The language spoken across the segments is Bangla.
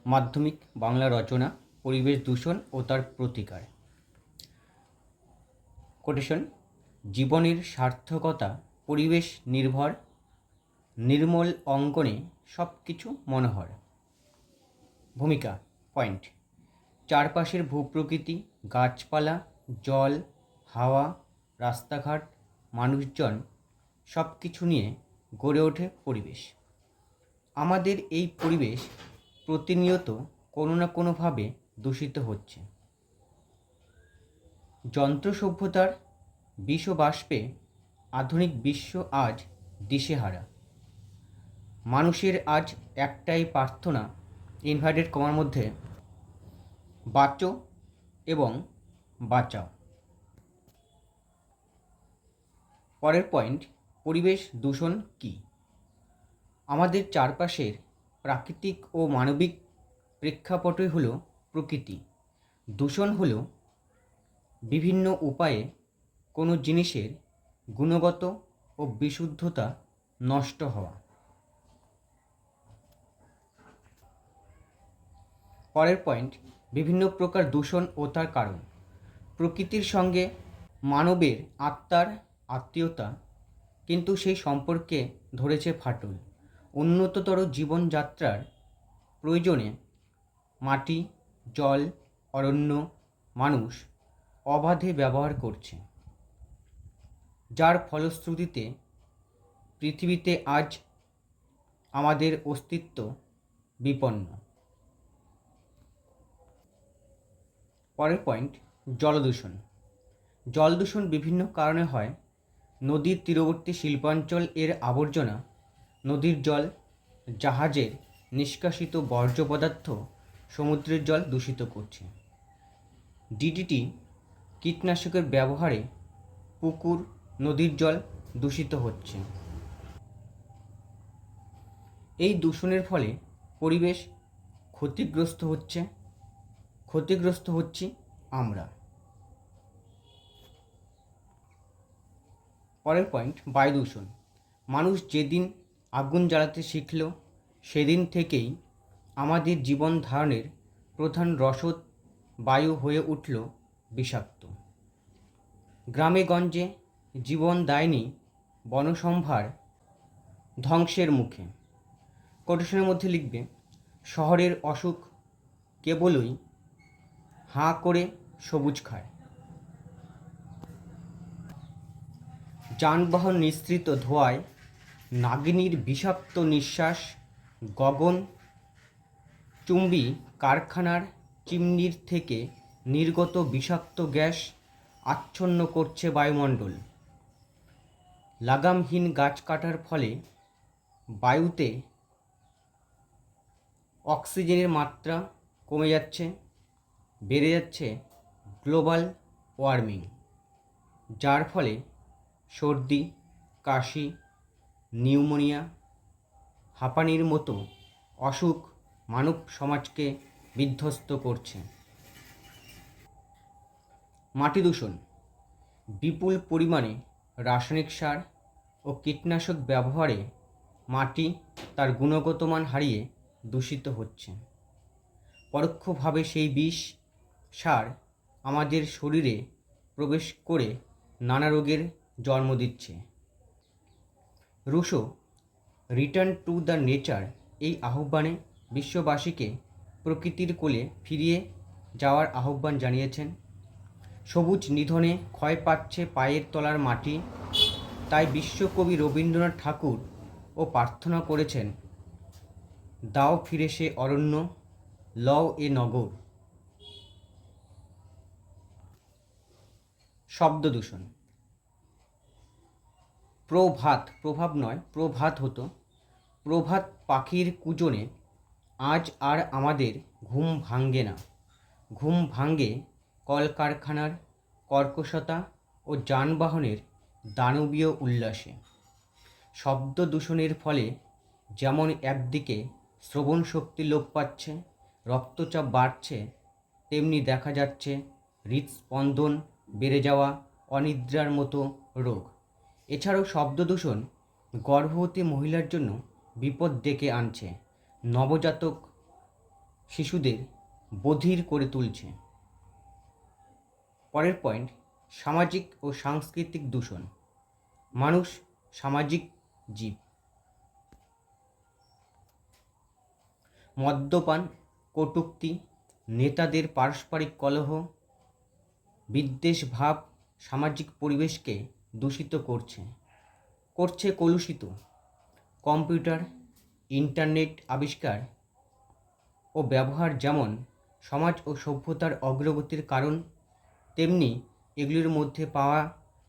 মাধ্যমিক বাংলা রচনা পরিবেশ দূষণ ও তার প্রতিকার। কোটেশন: জীবনের সার্থকতা পরিবেশ নির্ভর, নির্মল অঙ্গনে সব কিছু মনোহর। ভূমিকা পয়েন্ট: চারপাশের ভূপ্রকৃতি, গাছপালা, জল, হাওয়া, রাস্তাঘাট, মানুষজন সব কিছু নিয়ে গড়ে ওঠে পরিবেশ। আমাদের এই পরিবেশ প্রতিনিয়ত কোনো না কোনোভাবে দূষিত হচ্ছে। যন্ত্র সভ্যতার বিষ বাষ্পে আধুনিক বিশ্ব আজ দিশেহারা। মানুষের আজ একটাই প্রার্থনা, ইনভার্টেড কমার মধ্যে, বাঁচো এবং বাঁচাও। পরের পয়েন্ট: পরিবেশ দূষণ কী? আমাদের চারপাশের প্রাকৃতিক ও মানবিক প্রেক্ষাপটই হলো প্রকৃতি। দূষণ হলো বিভিন্ন উপায়ে কোনো জিনিসের গুণগত ও বিশুদ্ধতা নষ্ট হওয়া। পরের পয়েন্ট: বিভিন্ন প্রকার দূষণ ও তার কারণ। প্রকৃতির সঙ্গে মানবের আত্মার আত্মীয়তা, কিন্তু সেই সম্পর্কে ধরেছে ফাটল। উন্নততর জীবনযাত্রার প্রয়োজনে মাটি, জল, অরণ্য মানুষ অবাধে ব্যবহার করছে, যার ফলশ্রুতিতে পৃথিবীতে আজ আমাদের অস্তিত্ব বিপন্ন। পরের পয়েন্ট: জলদূষণ। জলদূষণ বিভিন্ন কারণে হয়। নদীর তীরবর্তী শিল্পাঞ্চল এর আবর্জনা, নদীর জল, জাহাজের নিষ্কাশিত বর্জ্য পদার্থ সমুদ্রের জল দূষিত করছে। ডিডিটি কীটনাশকের ব্যবহারে পুকুর, নদীর জল দূষিত হচ্ছে। এই দূষণের ফলে পরিবেশ ক্ষতিগ্রস্ত হচ্ছি আমরা। পরের পয়েন্ট: বায়ু দূষণ। মানুষ যেদিন আগুন জ্বালাতে শিখল, সেদিন থেকেই আমাদের জীবন ধারণের প্রধান রসদ বায়ু হয়ে উঠল বিষাক্ত। গ্রামে গঞ্জে জীবনদায়িনী বনসম্ভার ধ্বংসের মুখে। কোটেশনের মধ্যে লিখবে: শহরের অসুখ কেবলই হাঁ করে সবুজ খায়। যানবাহন নিঃসৃত ধোঁয়ায় নাগিনীর বিষাক্ত নিঃশ্বাস, গগন চুম্বী কারখানার চিমনির থেকে নির্গত বিষাক্ত গ্যাস আচ্ছন্ন করছে বায়ুমণ্ডল। লাগামহীন গাছ কাটার ফলে বায়ুতে অক্সিজেনের মাত্রা কমে যাচ্ছে, বেড়ে যাচ্ছে গ্লোবাল ওয়ার্মিং, যার ফলে সর্দি, কাশি, নিউমোনিয়া, হাঁপানির মতো অসুখ মানব সমাজকে বিধ্বস্ত করছে। মাটি দূষণ। বিপুল পরিমাণে রাসায়নিক সার ও কীটনাশক ব্যবহারে মাটি তার গুণগত মান হারিয়ে দূষিত হচ্ছে। পরোক্ষভাবে সেই বিষ সার আমাদের শরীরে প্রবেশ করে নানা রোগের জন্ম দিচ্ছে। Rousseau return to the nature এই আহ্বানে বিশ্ববাসীকে প্রকৃতির কোলে ফিরিয়ে যাওয়ার আহ্বান জানিয়েছেন। সবুজ নিধনে ক্ষয় পাচ্ছে পায়ের তলার মাটি, তাই বিশ্বকবি রবীন্দ্রনাথ ঠাকুর ও প্রার্থনা করেছেন, দাও ফিরে সে অরণ্য, লও এ নগর। শব্দ দূষণ। প্রভাত হতো। প্রভাত পাখির কুজনে আজ আর আমাদের ঘুম ভাঙ্গে না। ঘুম ভাঙ্গে কলকারখানার কর্কশতা ও যানবাহনের দানবীয় উল্লাসে। শব্দ দূষণের ফলে যেমন একদিকে শ্রবণ শক্তি লোপ পাচ্ছে, রক্তচাপ বাড়ছে, তেমনি দেখা যাচ্ছে হৃদস্পন্দন বেড়ে যাওয়া, অনিদ্রার মতো রোগ। এছাড়াও শব্দ দূষণ গর্ভবতী মহিলার জন্য বিপদ ডেকে আনছে। নবজাতক শিশুদের বধির করে তুলছে। পরের পয়েন্ট, সামাজিক ও সাংস্কৃতিক দূষণ। মানুষ সামাজিক জীব। মদ্যপান, কটূক্তি, নেতাদের পারস্পরিক কলহ, বিদ্বেষ ভাব সামাজিক পরিবেশকে দূষিত করছে কলুষিত। কম্পিউটার, ইন্টারনেট আবিষ্কার ও ব্যবহার যেমন সমাজ ও সভ্যতার অগ্রগতির কারণ, তেমনি এগুলির মধ্যে পাওয়া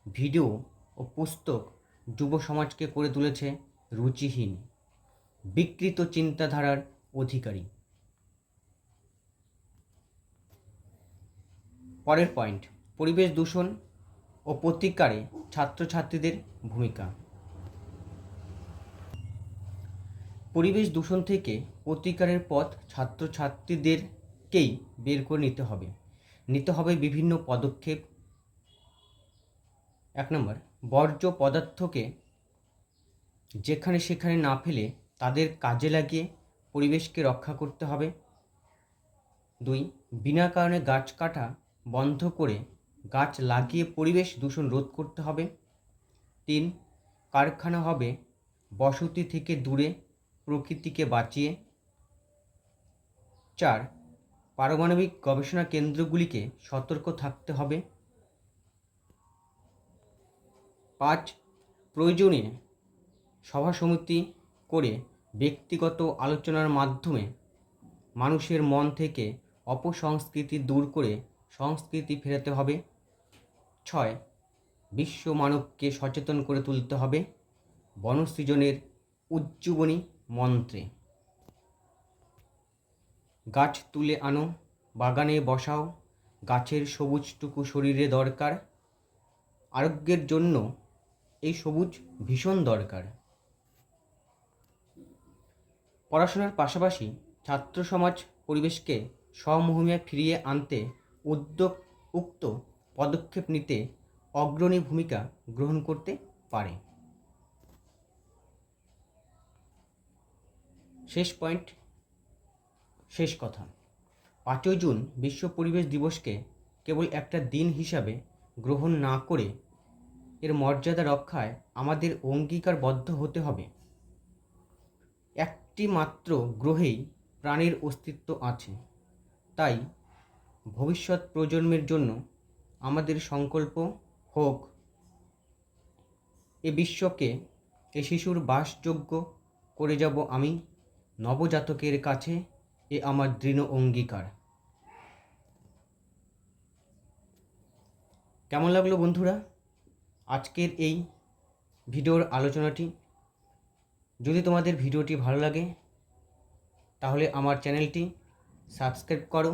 ভিডিও ও পুস্তক যুব সমাজকে করে তুলেছে রুচিহীন, বিকৃত চিন্তাধারার অধিকারী। পরের পয়েন্ট, পরিবেশ দূষণ ও প্রতিকারে ছাত্রছাত্রীদের ভূমিকা। পরিবেশ দূষণ থেকে প্রতিকারের পথ ছাত্রছাত্রীদেরকেই বের করে নিতে হবে বিভিন্ন পদক্ষেপ। 1 নম্বর, বর্জ্য পদার্থকে যেখানে সেখানে না ফেলে তাদের কাজে লাগিয়ে পরিবেশকে রক্ষা করতে হবে। 2, বিনা কারণে গাছ কাটা বন্ধ করে গাছ লাগিয়ে পরিবেশ দূষণ রোধ করতে হবে। 3, কারখানা হবে বসতি থেকে দূরে, প্রকৃতিকে বাঁচিয়ে। 4, পারমাণবিক গবেষণা কেন্দ্রগুলিকে সতর্ক থাকতে হবে। 5, প্রয়োজনে সভা সমিতি করে ব্যক্তিগত আলোচনার মাধ্যমে মানুষের মন থেকে অপসংস্কৃতি দূর করে সংস্কৃতি ফেরাতে হবে। 6, বিশ্ব মানবকে সচেতন করে তুলতে হবে বনসৃজনের উজ্জীবনী মন্ত্রে। গাছ তুলে আনো, বাগানে বসাও, গাছের সবুজটুকু শরীরে দরকার, আরোগ্যের জন্য এই সবুজ ভীষণ দরকার। পড়াশোনার পাশাপাশি ছাত্র সমাজ পরিবেশকে স্বমহিমায় ফিরিয়ে আনতে উক্ত পদক্ষেপ নিতে অগ্রণী ভূমিকা গ্রহণ করতে পারে। শেষ কথা, 5ই জুন বিশ্ব পরিবেশ দিবসকে কেবল একটা দিন হিসাবে গ্রহণ না করে এর মর্যাদা রক্ষায় আমাদের অঙ্গীকারবদ্ধ হতে হবে। একটি মাত্র গ্রহেই প্রাণীর অস্তিত্ব আছে, তাই ভবিষ্যৎ প্রজন্মের জন্য আমাদের সংকল্প হোক এ বিশ্বকে এ শিশুর বাসযোগ্য করে যাব আমি, নবজাতকের কাছে এ আমার দৃঢ় অঙ্গীকার। কেমন লাগলো বন্ধুরা আজকের এই ভিডিওর আলোচনাটি? যদি তোমাদের ভিডিওটি ভালো লাগে তাহলে আমার চ্যানেলটি সাবস্ক্রাইব করো।